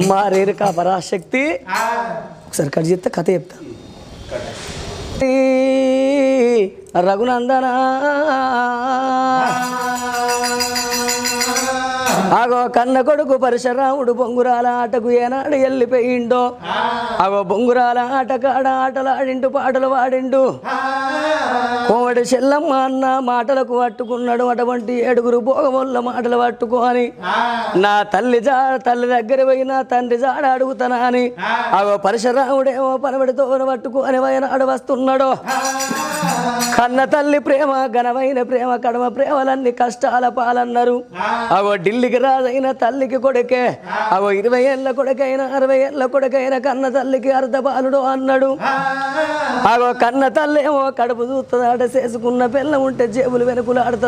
అమ్మ రేరుకా పరాశక్తి ఒకసారి కట్ చేస్తే కథ చెప్తా రఘునందనా ఆగో కన్న కొడుకు పరశురాముడు బొంగురాల ఆటకు ఏనాడు వెళ్ళిపోయిండో అగో బొంగురాల ఆట కాడ ఆటలాడిండు పాటలు వాడిండు కోమటి చెల్లమ్మ అన్న మాటలకు పట్టుకున్నాడు అటువంటి 7 భోగముల మాటలు పట్టుకొని నా తల్లి దగ్గర పోయి నా తండ్రి జాడ అడుగుతానా అని అగో పరశురాముడేమో పనబడితో పట్టుకొని వయనాడు వస్తున్నాడు కన్న తల్లి ప్రేమ ఘనమైన ప్రేమ కడమ ప్రేమలన్నీ కష్టాల పాలన్నారు అగో ఢిల్లీకి రాజైన తల్లికి కొడుకే అగో 20 ఏళ్ళ కొడుకైన 60 ఏళ్ళ కొడుకైన కన్న తల్లికి అర్ధపాలుడు అన్నాడు అగో కన్న తల్లి ఏమో కడుపు చూస్తుందాట చేసుకున్న పిల్ల ఉంటే జేబులు వెనుకలు ఆడుతుంది